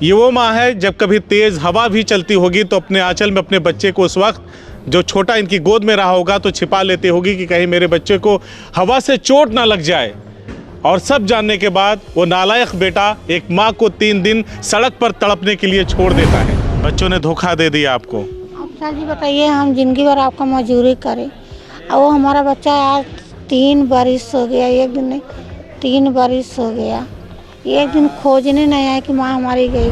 ये वो माँ है जब कभी तेज़ हवा भी चलती होगी तो अपने आंचल में अपने बच्चे को उस वक्त जो छोटा इनकी गोद में रहा होगा तो छिपा लेती होगी कि कहीं मेरे बच्चे को हवा से चोट ना लग जाए। और सब जानने के बाद वो नालायक बेटा एक माँ को 3 दिन सड़क पर तड़पने के लिए छोड़ देता है। बच्चों ने धोखा दे दिया आपको। अब सर जी बताइए, हम जिंदगी भर आपका मजदूरी करें और वो हमारा बच्चा आज 3 बरिस हो गया, एक दिन नहीं 3 बरिस हो गया, एक दिन खोजने नहीं आया कि माँ हमारी गई।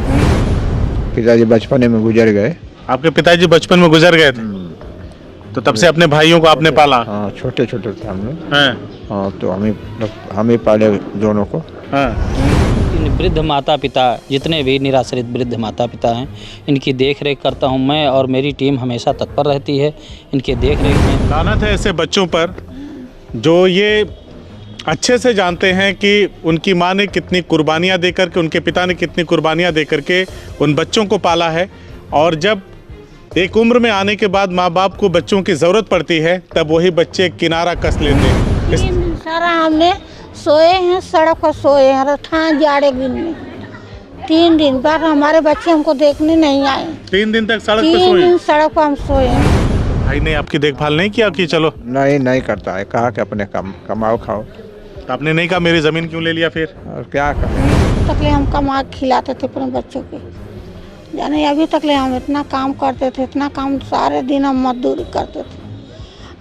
पिताजी बचपन में गुजर गए। आपके पिताजी बचपन में गुजर गए थे, तो तब से अपने भाइयों को आपने पाला? हाँ, छोटे छोटे थे हम लोग। हाँ, तो हम ही पाले दोनों को। हाँ। इन वृद्ध माता पिता, जितने भी निराश्रित वृद्ध माता पिता हैं, इनकी देख रेख करता हूं मैं और मेरी टीम हमेशा तत्पर रहती है इनके देख रेख में। लानत है ऐसे बच्चों पर जो ये अच्छे से जानते हैं कि उनकी माँ ने कितनी कुर्बानियाँ दे करके, उनके पिता ने कितनी कुर्बानियाँ दे करके उन बच्चों को पाला है, और जब एक उम्र में आने के बाद माँ बाप को बच्चों की ज़रूरत पड़ती है तब वही बच्चे किनारा कस लेते हैं। 3 दिन सारा हमने सोए हैं, सड़क पर सोए हैं, ठान जाड़े दिन में 3 दिन बाद हमारे बच्चे हमको देखने नहीं आए। 3 दिन तक सड़क पर 3 सोए? दिन सड़क पर हम सोए हैं। भाई ने आपकी देखभाल नहीं किया कि चलो? नहीं करता है, कहा कि अपने कमाओ खाओ। तो आपने नहीं कहा मेरी ज़मीन क्यों ले लिया फिर? और क्या करें। तकले हम कमा के खिलाते थे अपने बच्चों के, यानी अभी तकले हम इतना काम करते थे, इतना काम, सारे दिन हम मजदूरी करते थे,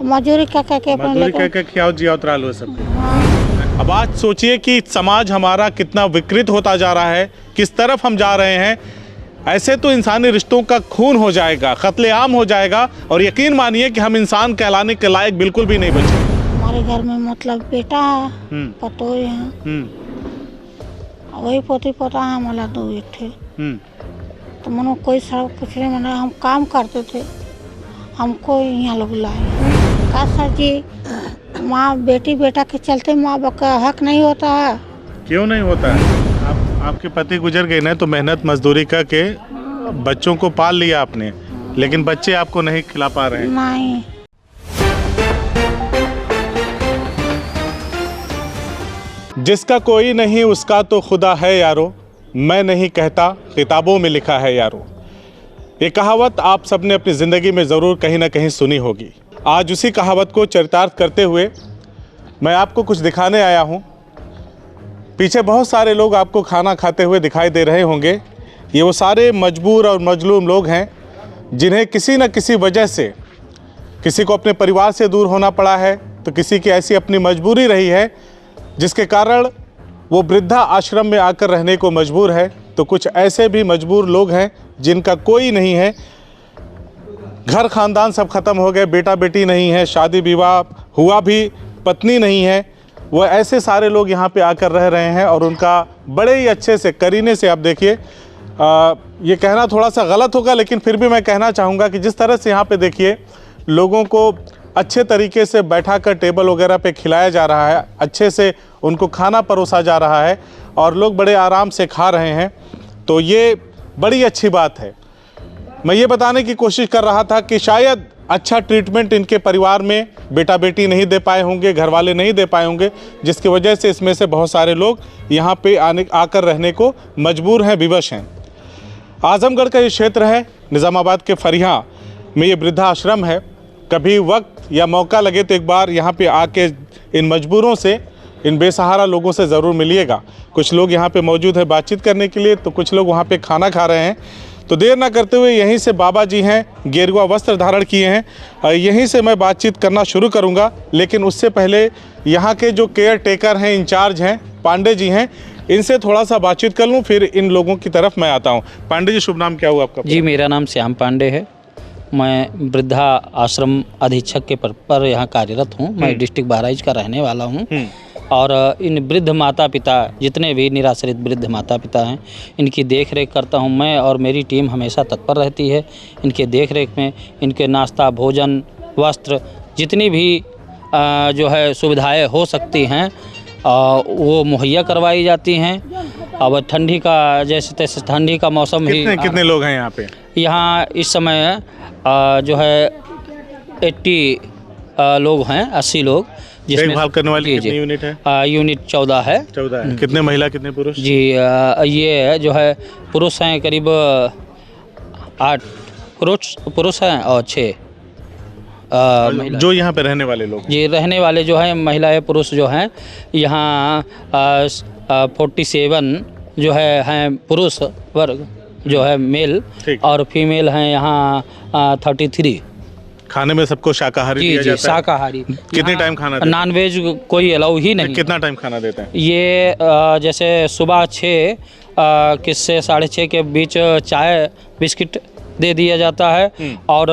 मजदूरी क्या के अपने मजदूरी क्या खियाओ जियाओ त्राल हो सब। हाँ। अब आज सोचिए कि समाज हमारा कितना विकृत होता जा रहा है, किस तरफ हम जा रहे हैं। ऐसे तो इंसानी रिश्तों का खून हो जाएगा, कत्लेआम हो जाएगा, और यकीन मानिए कि हम इंसान कहलाने के लायक बिल्कुल भी नहीं बचे। हमारे घर में मतलब बेटा है, पतोई है, वही पोती पोता है, हमारा 2 बेटे। तो मनो कोई सड़क पिछले मना हम काम करते थे, हमको यहाँ लोग लाए। का सर जी, माँ बेटी बेटा के चलते माँ बाप का हक नहीं होता है? क्यों नहीं होता है? आपके पति गुजर गए ना, तो मेहनत मजदूरी करके बच्चों को पाल लिया आपने, लेकिन बच्चे आपको नहीं खिला पा रहे हैं। नहीं। जिसका कोई नहीं उसका तो खुदा है यारो, मैं नहीं कहता किताबों में लिखा है यारो। ये कहावत आप सबने अपनी ज़िंदगी में ज़रूर कहीं ना कहीं सुनी होगी। आज उसी कहावत को चरितार्थ करते हुए मैं आपको कुछ दिखाने आया हूँ। पीछे बहुत सारे लोग आपको खाना खाते हुए दिखाई दे रहे होंगे। ये वो सारे मजबूर और मजलूम लोग हैं जिन्हें किसी न किसी वजह से, किसी को अपने परिवार से दूर होना पड़ा है, तो किसी की ऐसी अपनी मजबूरी रही है जिसके कारण वो वृद्धा आश्रम में आकर रहने को मजबूर है। तो कुछ ऐसे भी मजबूर लोग हैं जिनका कोई नहीं है, घर ख़ानदान सब ख़त्म हो गए, बेटा बेटी नहीं है, शादी विवाह हुआ भी, पत्नी नहीं है। वो ऐसे सारे लोग यहाँ पे आकर रह रहे हैं और उनका बड़े ही अच्छे से करीने से, आप देखिए, ये कहना थोड़ा सा गलत होगा लेकिन फिर भी मैं कहना चाहूँगा कि जिस तरह से यहाँ पे देखिए लोगों को अच्छे तरीके से बैठा कर टेबल वगैरह पे खिलाया जा रहा है, अच्छे से उनको खाना परोसा जा रहा है और लोग बड़े आराम से खा रहे हैं, तो ये बड़ी अच्छी बात है। मैं ये बताने की कोशिश कर रहा था कि शायद अच्छा ट्रीटमेंट इनके परिवार में बेटा बेटी नहीं दे पाए होंगे, घर वाले नहीं दे पाए होंगे, जिसकी वजह से इसमें से बहुत सारे लोग यहाँ पे आकर रहने को मजबूर हैं, विवश हैं। आजमगढ़ का ये क्षेत्र है, निज़ामाबाद के फरिया में ये वृद्धाश्रम है। कभी वक्त या मौका लगे तो एक बार यहाँ पे आके इन मजबूरों से, इन बेसहारा लोगों से ज़रूर मिलिएगा। कुछ लोग यहाँ पे मौजूद है बातचीत करने के लिए, तो कुछ लोग वहाँ पे खाना खा रहे हैं। तो देर ना करते हुए यहीं से बाबा जी हैं, गेरुआ वस्त्र धारण किए हैं, यहीं से मैं बातचीत करना शुरू करूँगा। लेकिन उससे पहले यहाँ के जो केयर टेकर हैं, इंचार्ज हैं, पांडे जी हैं, इनसे थोड़ा सा बातचीत कर लूँ, फिर इन लोगों की तरफ मैं आता हूँ। पांडे जी, शुभ नाम क्या हुआ आपका? जी, मेरा नाम श्याम पांडे है। मैं वृद्धा आश्रम अधीक्षक के पद पर यहाँ कार्यरत हूँ। मैं डिस्ट्रिक्ट बहराइच का रहने वाला हूँ। और इन वृद्ध माता पिता, जितने भी निराश्रित वृद्ध माता पिता हैं, इनकी देख रेख करता हूं मैं और मेरी टीम हमेशा तत्पर रहती है इनके देख रेख में। इनके नाश्ता, भोजन, वस्त्र, जितनी भी जो है सुविधाएं हो सकती हैं वो मुहैया करवाई जाती हैं। अब ठंडी का, जैसे तैसे ठंडी का मौसम ही। कितने लोग हैं यहाँ पे? यहाँ इस समय जो है 80 लोग हैं, 80 लोग। देखभाल करने वाली जी, कितनी जी। यूनिट है? यूनिट 14 है 14 है। कितने महिला कितने पुरुष? जी। ये जो है पुरुष हैं करीब 8 पुरुष हैं और 6 महिला। जो यहाँ पे रहने वाले लोग? जी, रहने वाले जो हैं महिलाएं पुरुष जो हैं यहाँ 47 जो हैं पुरुष वर्ग जो है मेल, ठीक। और फीमेल हैं यहाँ 33। खाने में सबको शाकाहारी जी दिया जी, जाता है? शाकाहारी। कितने टाइम खाना देते हैं? नॉन वेज कोई अलाउ ही नहीं। कितना टाइम खाना देते हैं? ये जैसे सुबह 6 से 6:30 के बीच चाय बिस्किट दे दिया जाता है, और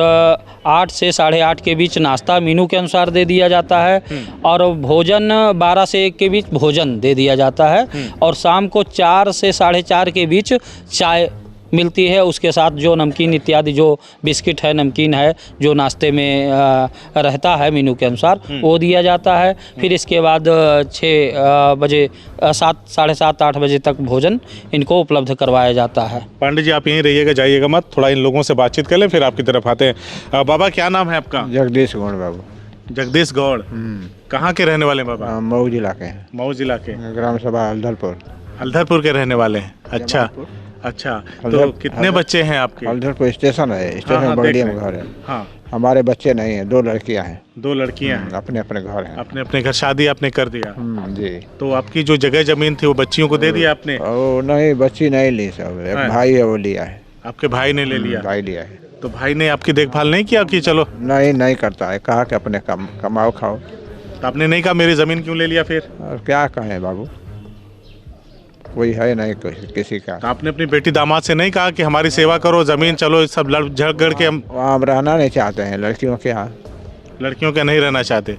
8 से 8:30 के बीच नाश्ता मेनू के अनुसार दे दिया जाता है, और भोजन 12 से 1 के बीच भोजन दे दिया जाता है, और शाम को 4 से 4:30 के बीच चाय मिलती है। उसके साथ जो नमकीन इत्यादि जो बिस्किट है, नमकीन है, जो नाश्ते में रहता है मेनू के अनुसार वो दिया जाता है। फिर इसके बाद 6 बजे 7 साढ़े 7 8 बजे तक भोजन इनको उपलब्ध करवाया जाता है। पांडे जी आप यहीं रहिएगा, जाइएगा मत, थोड़ा इन लोगों से बातचीत कर लें फिर आपकी तरफ आते हैं। बाबा क्या नाम है आपका? जगदीश गौड़ बाबू। जगदीश गौड़। कहाँ के रहने वाले हैं बाबा? मऊ जिला के हैं। मऊ जिला के। ग्राम सभा हल्दरपुर। हल्दरपुर के रहने वाले हैं। अच्छा अच्छा, तो कितने बच्चे हैं आपके? हल्दरपुर स्टेशन है, स्टेशन हाँ, बगलिया देख में रहे घर है। हाँ, हमारे बच्चे नहीं हैं, 2 लड़कियां हैं। 2 लड़कियां हैं। अपने अपने घर हैं। अपने अपने घर शादी आपने कर दिया? जी। तो आपकी जो जगह जमीन थी वो बच्चियों को दे दिया आपने? ओ नहीं, बच्ची नहीं ली, सब एक हाँ। भाई है वो लिया है। आपके भाई ने ले लिया? भाई लिया है। तो भाई ने आपकी देखभाल नहीं किया कि चलो? नहीं करता है, कहा कि अपने कमाओ खाओ। तो आपने नहीं कहा मेरी जमीन क्यों ले लिया फिर? और क्या कहें बाबू, कोई है नहीं किसी का। तो आपने अपनी बेटी दामाद से नहीं कहा कि हमारी सेवा करो, जमीन चलो सब लड़ झगड़ के हम? वहाँ हम रहना नहीं चाहते हैं, लड़कियों के यहाँ। लड़कियों के नहीं रहना चाहते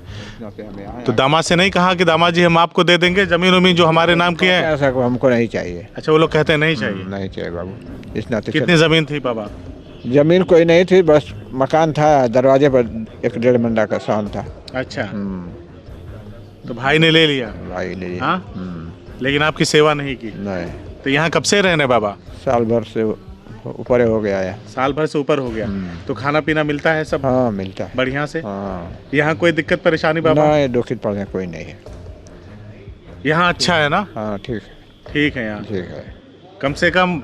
तो दामाद से नहीं कहा कि दामाद जी हम आपको दे देंगे जमीन उमीन जो हमारे नाम की है? ऐसा हमको नहीं चाहिए। अच्छा, वो लोग कहते हैं नहीं चाहिए? नहीं चाहिए बाबू, इस नाते। कितनी जमीन थी बाबा? जमीन कोई नहीं थी, बस मकान था, दरवाजे पर 1-1.5 मंडा का सहन था। अच्छा, तो भाई ने ले लिया? भाई ले लिया। हाँ? लेकिन आपकी सेवा नहीं की? नहीं। तो यहाँ कब से रहने बाबा? साल भर से ऊपर हो गया है। साल भर से ऊपर हो गया। तो खाना पीना मिलता है सब? हाँ मिलता है बढ़िया से। हाँ। यहाँ कोई दिक्कत परेशानी बाबा? नहीं, दुखित पड़ने कोई नहीं है यहाँ। अच्छा है ना? हाँ ठीक ठीक है यहाँ। ठीक है। कम से कम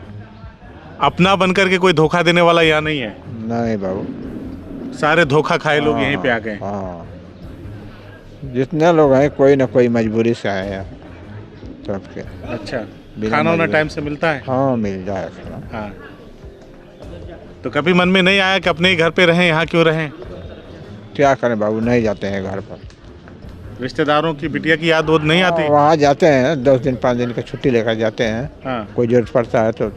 अपना बनकर के कोई धोखा देने वाला यहाँ नहीं है? नहीं बाबू, सारे धोखा खाए लोग यहीं पे आ गए। हाँ, जितने लोग हैं कोई ना कोई मजबूरी से आए हैं सबके। अच्छा, खाना वाना टाइम से मिलता है? हाँ मिल जाए खाना। हाँ, तो कभी मन में नहीं आया कि अपने ही घर पे रहें, यहाँ क्यों रहें? क्या करें बाबू, नहीं जाते हैं घर पर। रिश्तेदारों की बिटिया की याद वोद नहीं आती? वहाँ जाते हैं, 10 दिन 5 दिन का छुट्टी लेकर जाते हैं। हाँ। कोई जरूरत पड़ता है तो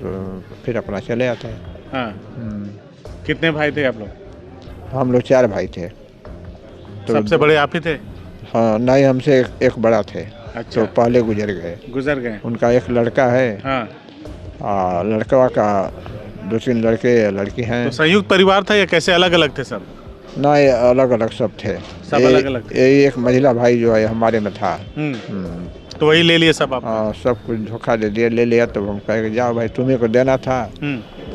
फिर अपना चले आते हैं। हाँ। कितने भाई थे आप लोग? हम लोग 4 भाई थे। तो सबसे बड़े आप ही थे? हाँ नहीं, हमसे एक बड़ा थे। अच्छा। तो पहले गुजर गए। उनका एक लड़का है। हाँ। लड़का का 2-3 लड़के लड़की हैं। तो संयुक्त परिवार था या कैसे अलग अलग थे सब? नहीं, अलग अलग सब थे। सब अलग अलग थे? एक महिला भाई जो है हमारे में था। तो वही ले लिए सब आप? हाँ, सब कुछ धोखा दे दिया, ले लिया। तो हम कहे जाओ भाई, तुम्हें को देना था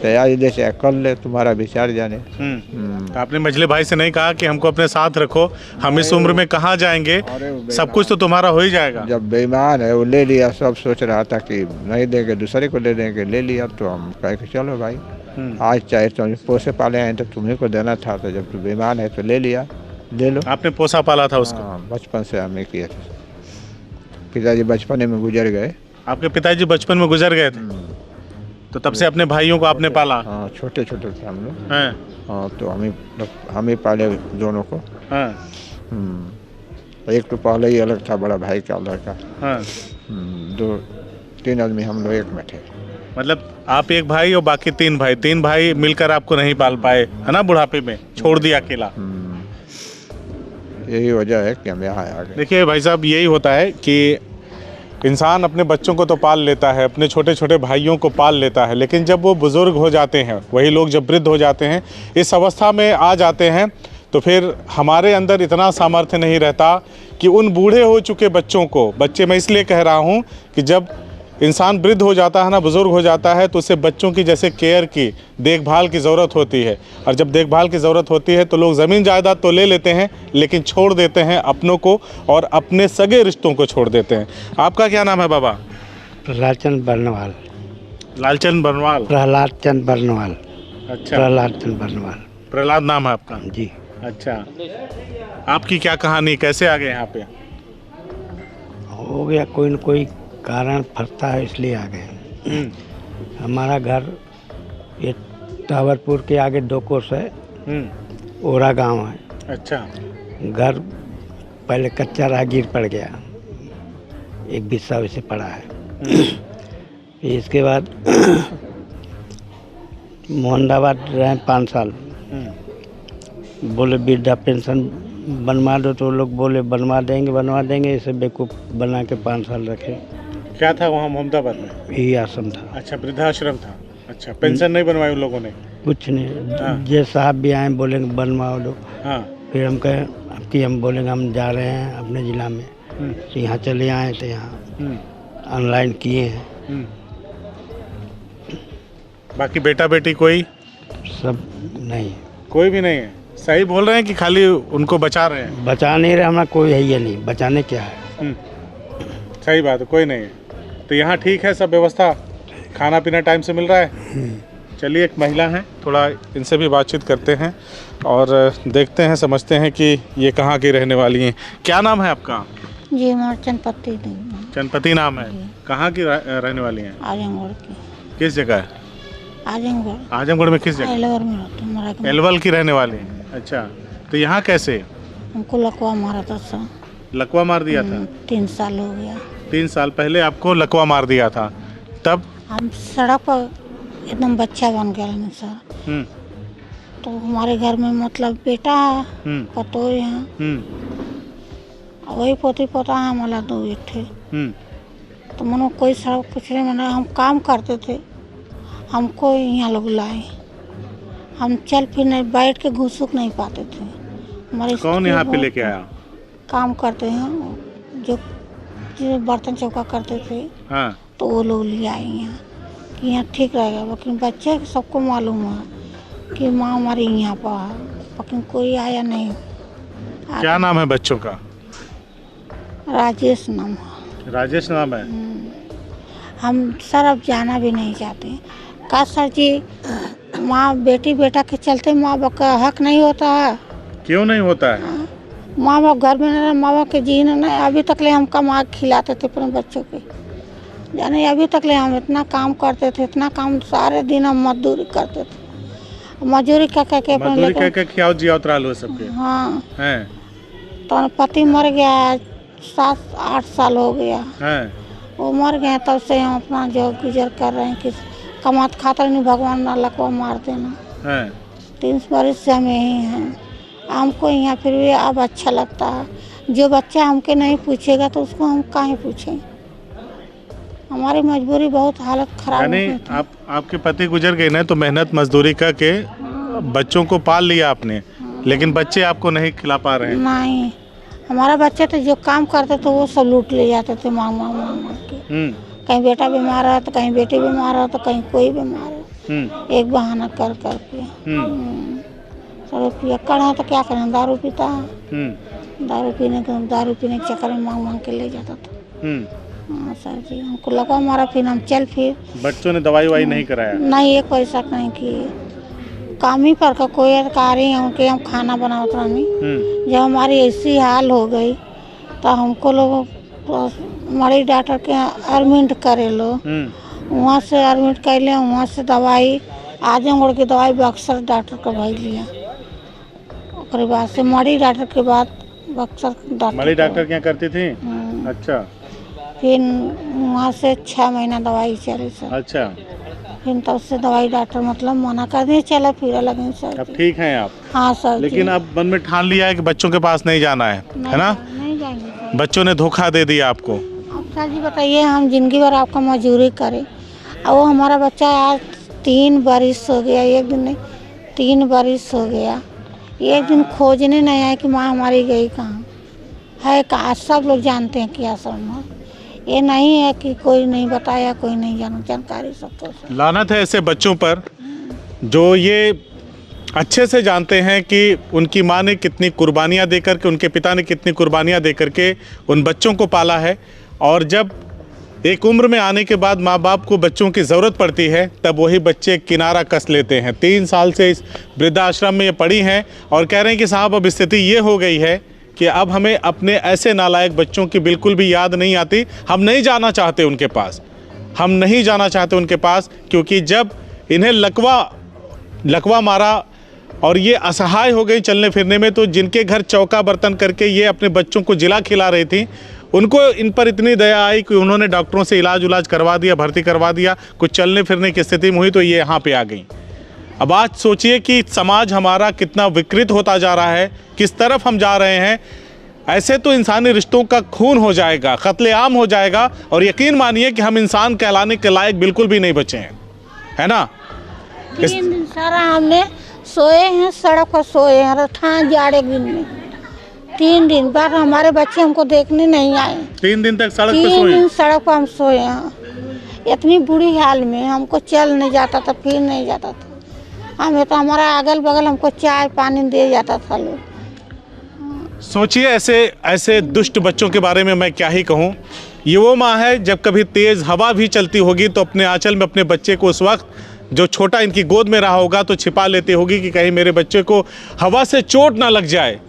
तैयारी दे, चाहे कर ले, तुम्हारा विचार जाने। आपने मझले भाई से नहीं कहा कि हमको अपने साथ रखो, हम इस उम्र में कहाँ जाएंगे, सब कुछ तो तुम्हारा हो ही जाएगा? जब बेईमान है वो ले लिया, सब सोच रहा था कि नहीं देंगे, दूसरे को दे देंगे, ले लिया। तो हम कहे कि चलो भाई, आज चाहे तुम पोसे पाले हैं तो तुम्हें को देना था, तो जब तू बेईमान है तो ले लिया, ले लो। आपने पोसा पाला था उसको? हाँ, बचपन से हमने किया था। पिताजी बचपन में गुजर गए। आपके पिताजी बचपन में गुजर गए थे? तो तब से अपने भाइयों को आपने पाला? हाँ, छोटे छोटे थे हम लोग। हाँ, तो हम ही पाले दोनों को। हाँ। एक तो पहले ही अलग था, बड़ा भाई का लड़का। हाँ। 2-3 आदमी हम लोग एक में थे। मतलब आप एक भाई और बाकी 3 भाई मिलकर आपको नहीं पाल पाए, है ना? बुढ़ापे में छोड़ दिया अकेला। यही वजह है कि हम यहाँ आ गए। देखिए भाई साहब, यही होता है कि इंसान अपने बच्चों को तो पाल लेता है, अपने छोटे छोटे भाइयों को पाल लेता है, लेकिन जब वो बुज़ुर्ग हो जाते हैं, वही लोग जब वृद्ध हो जाते हैं, इस अवस्था में आ जाते हैं, तो फिर हमारे अंदर इतना सामर्थ्य नहीं रहता कि उन बूढ़े हो चुके बच्चों को, बच्चे मैं इसलिए कह रहा हूँ कि जब इंसान वृद्ध हो जाता है ना, बुज़ुर्ग हो जाता है, तो उसे बच्चों की जैसे केयर की, देखभाल की ज़रूरत होती है। और जब देखभाल की ज़रूरत होती है तो लोग ज़मीन जायदाद तो ले लेते हैं, लेकिन छोड़ देते हैं अपनों को और अपने सगे रिश्तों को छोड़ देते हैं। आपका क्या नाम है बाबा? प्रहलाद चंद बर्नवाल। लालचंद बर्नवाल। प्रहलाद चंद बर्नवाल। अच्छा, प्रहलाद चंद बर्नवाल प्रहलाद नाम है आपका? जी। अच्छा, आपकी क्या कहानी, कैसे आ गए यहाँ पे? हो गया, कोई न कोई कारण फंसता है इसलिए आ गए। हमारा घर ये टावरपुर के आगे 2 कोस है, ओरा गांव है। अच्छा, घर पहले कच्चा रहा, गिर पड़ गया, एक बिस्सा वैसे पड़ा है। इसके बाद मोहम्मदाबाद रहे 5 साल। बोले वृद्धा पेंशन बनवा दो, तो लोग बोले बनवा देंगे। इसे बेवकूफ़ बना के 5 साल रखे। क्या था वहाँ मोहम्मदाबाद में? यही आश्रम था। अच्छा, वृद्धाश्रम था। अच्छा, पेंशन नहीं बनवाई उन लोगों ने? कुछ नहीं। हाँ। जे साहब भी आए बोलेंगे बनवाओ दो। हाँ। फिर हम कहें अब कि हम बोलेंगे हम जा रहे हैं अपने ज़िला में, तो यहाँ चले आए, तो यहाँ ऑनलाइन किए हैं। बाकी बेटा बेटी कोई? सब नहीं, कोई भी नहीं है। सही बोल रहे हैं कि खाली उनको बचा रहे हैं? बचा नहीं रहे, हमारा कोई है ये नहीं, बचाने क्या है। सही बात है, कोई नहीं है। तो यहाँ ठीक है सब व्यवस्था, खाना पीना टाइम से मिल रहा है? चलिए, एक महिला हैं, थोड़ा इनसे भी बातचीत करते हैं और देखते हैं, समझते हैं कि ये कहाँ की रहने वाली हैं। क्या नाम है आपका? जी, हमारा चनपत्ती नहीं, चनपति नाम है। कहाँ की रहने वाली हैं? आजमगढ़ की। किस जगह? आजमगढ़। आजमगढ़ में किस जगह? एलवर में रहते हैं, हमारा गाँव। एलवल की रहने वाली हैं। अच्छा, तो यहाँ कैसे? हमको लकवा मारा था सर। लकवा मार दिया था? 3 साल हो गया। 3 साल पहले आपको लकवा मार दिया था, तब? हम सड़क पर एकदम बच्चा बन गया ना सर। तो हमारे घर में मतलब बेटा है, पतोई है, वही पोती पोता है, हमारा 2 बेटे। तो मनो कोई सड़क कुछ नहीं, मैंने हम काम करते थे, हमको यहाँ लोग लाए। हम चल फिर नहीं, बैठ के घुसुक नहीं पाते थे। हमारे कौन यहाँ पे लेके आया? काम करते हैं जो बर्तन चौका करते थे। हाँ। तो वो लोग ले आए यहाँ कि यहाँ ठीक रहेगा। लेकिन बच्चे सबको मालूम है कि माँ हमारी यहाँ पर है, लेकिन कोई आया नहीं। क्या नाम है बच्चों का? राजेश नाम है। राजेश नाम है। हम सर अब जाना भी नहीं चाहते। का सर जी, माँ बेटी बेटा के चलते माँ बाप का हक नहीं होता है? क्यों नहीं होता है? माँ बाप घर में नहीं, माँ बाप के जीने नहीं। अभी तक ले हम कमा के खिलाते थे अपने बच्चों के, यानी अभी तक ले हम इतना काम करते थे, इतना काम, सारे दिन हम मजदूरी करते थे। मजदूरी क्या के अपने मजदूरी क्या खियाओ जिया उतरा लो सबके। हाँ। हैं? तो पति मर गया, 7-8 साल हो गया। हैं? वो मर गए, तब से हम अपना जो गुजर कर रहे हैं कि कमात खाता नहीं, भगवान ना लकवा मार देना। 3 बरस से हम यही हैं। हमको यहाँ फिर भी अब अच्छा लगता है। जो बच्चा हमके नहीं पूछेगा तो उसको हम काहे पूछें? हमारी मजबूरी बहुत हालत खराब हो गई थी। आपके पति गुजर गए ना, तो मेहनत मजदूरी करके बच्चों को पाल लिया आपने, लेकिन बच्चे आपको नहीं खिला पा रहे हैं। नहीं, हमारा बच्चे तो जो काम करते थे वो सब लूट ले जाते थे मांग के। कहीं बेटा बीमार है तो कहीं बेटी बीमार है तो कहीं कोई बीमार है, एक बहाना कर करके। सर पियक्कड़ है तो क्या करें, दारू पीता है, दारू पीने के चक्कर में मांग के ले जाता था। हाँ सर जी, हमको लगा मारा, फिर हम चल फिर। बच्चों ने दवाई वाई नहीं कराया? नहीं, एक पैसा नहीं किए। काम ही पर का कोई अधिकारी है उनके हम खाना बनाते रहनी। जब हमारी ऐसी हाल हो गई तो हमको लोग मरी डॉक्टर के एडमिट करे लो, वहाँ से एडमिट कर लिया, वहाँ से दवाई आजमगढ़ की दवाई बक्सर डॉक्टर का भाई लिया। उसके बाद से मरी डॉक्टर के बाद बक्सर डॉक्टर। मरी डॉक्टर क्या करती थी? अच्छा। फिर वहाँ से 6 महीना दवाई चली सर। अच्छा। फिर तब से दवाई डॉक्टर मतलब मना कर दिए, चला फिर लगे सर। अब ठीक हैं आप? हाँ सर। लेकिन अब मन में ठान लिया है कि बच्चों के पास नहीं जाना है ना? नहीं जाएंगे सर। बच्चों ने धोखा दे दिया आपको। अब सर जी बताइए, हम जिंदगी भर आपका मजदूरी करें, और वो हमारा बच्चा आज 3 बरिस हो गया, एक दिन नहीं 3 बरिस हो गया, एक दिन खोजने नहीं आए कि माँ हमारी गई कहाँ है। कहाँ सब लोग जानते हैं कि आश्रम में, ये नहीं है कि कोई नहीं बताया, कोई नहीं जानकारी सबको है। लानत है ऐसे बच्चों पर जो ये अच्छे से जानते हैं कि उनकी माँ ने कितनी कुर्बानियाँ दे करके, उनके पिता ने कितनी कुर्बानियाँ दे करके उन बच्चों को पाला है, और जब एक उम्र में आने के बाद माँ बाप को बच्चों की ज़रूरत पड़ती है तब वही बच्चे किनारा कस लेते हैं। 3 साल से इस वृद्धाश्रम में ये पड़ी हैं और कह रहे हैं कि साहब अब स्थिति ये हो गई है कि अब हमें अपने ऐसे नालायक बच्चों की बिल्कुल भी याद नहीं आती। हम नहीं जाना चाहते उनके पास, हम नहीं जाना चाहते उनके पास, क्योंकि जब इन्हें लकवा मारा और ये असहाय हो गई चलने फिरने में, तो जिनके घर चौका बर्तन करके ये अपने बच्चों को जिला खिला रही थी, उनको इन पर इतनी दया आई कि उन्होंने डॉक्टरों से इलाज करवा दिया, भर्ती करवा दिया, कुछ चलने फिरने की स्थिति में हुई तो ये यहाँ पे आ गई। अब आज सोचिए कि समाज हमारा कितना विकृत होता जा रहा है, किस तरफ हम जा रहे हैं। ऐसे तो इंसानी रिश्तों का खून हो जाएगा, कत्लेआम हो जाएगा, और यकीन मानिए कि हम इंसान कहलाने के लायक बिल्कुल भी नहीं बचे हैं, है ना। 3 दिन सारा हमने सोए हैं, सड़क पर सोए हैं, ठान जाड़े दिन में। 3 दिन बाद हमारे बच्चे हमको देखने नहीं आए। 3 दिन तक सड़क पर 3 सोए? दिन सड़क पर हम सोए हैं, इतनी बुरी हाल में। हमको चल नहीं जाता था, फिर नहीं जाता था। हमें तो हमारा अगल बगल हमको चाय पानी दे जाता था लोग। सोचिए ऐसे दुष्ट बच्चों के बारे में मैं क्या ही कहूँ। ये वो माँ है, जब कभी तेज़ हवा भी चलती होगी तो अपने आंचल में अपने बच्चे को उस वक्त जो छोटा इनकी गोद में रहा होगा तो छिपा लेती होगी कि कहीं मेरे बच्चे को हवा से चोट ना लग जाए।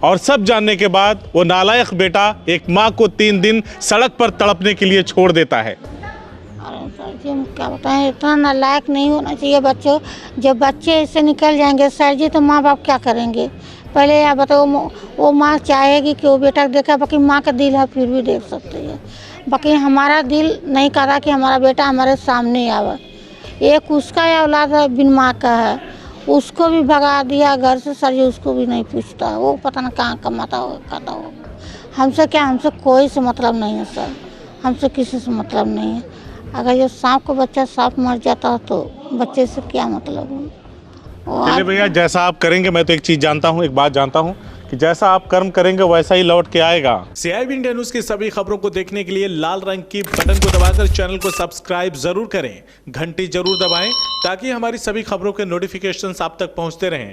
और सब जानने के बाद वो नालायक बेटा एक माँ को 3 दिन सड़क पर तड़पने के लिए छोड़ देता है। अरे सर जी, हम क्या बताएं, इतना नालायक नहीं होना चाहिए बच्चों। जब बच्चे ऐसे निकल जाएंगे सर जी तो माँ बाप क्या करेंगे? पहले आप बताओ, वो माँ चाहेगी कि वो बेटा देखा, बाकी माँ का दिल है फिर भी देख सकती है। बाकी हमारा दिल नहीं कर रहा कि हमारा बेटा हमारे सामने आवे। एक उसका औलाद है, बिन माँ का है, उसको भी भगा दिया घर से सर जी, उसको भी नहीं पूछता, वो पता ना कहाँ कमाता हो खाता हो। हमसे क्या, हमसे कोई से मतलब नहीं है सर, हमसे किसी से मतलब नहीं है। अगर जो सांप का बच्चा सांप मर जाता है तो बच्चे से क्या मतलब है? चलिए भैया, जैसा आप करेंगे, मैं तो एक चीज़ जानता हूँ, एक बात जानता हूँ कि जैसा आप कर्म करेंगे वैसा ही लौट के आएगा। CIB इंडिया न्यूज़ की सभी खबरों को देखने के लिए लाल रंग की बटन को दबाकर चैनल को सब्सक्राइब जरूर करें, घंटी जरूर दबाएं ताकि हमारी सभी खबरों के नोटिफिकेशंस आप तक पहुंचते रहें।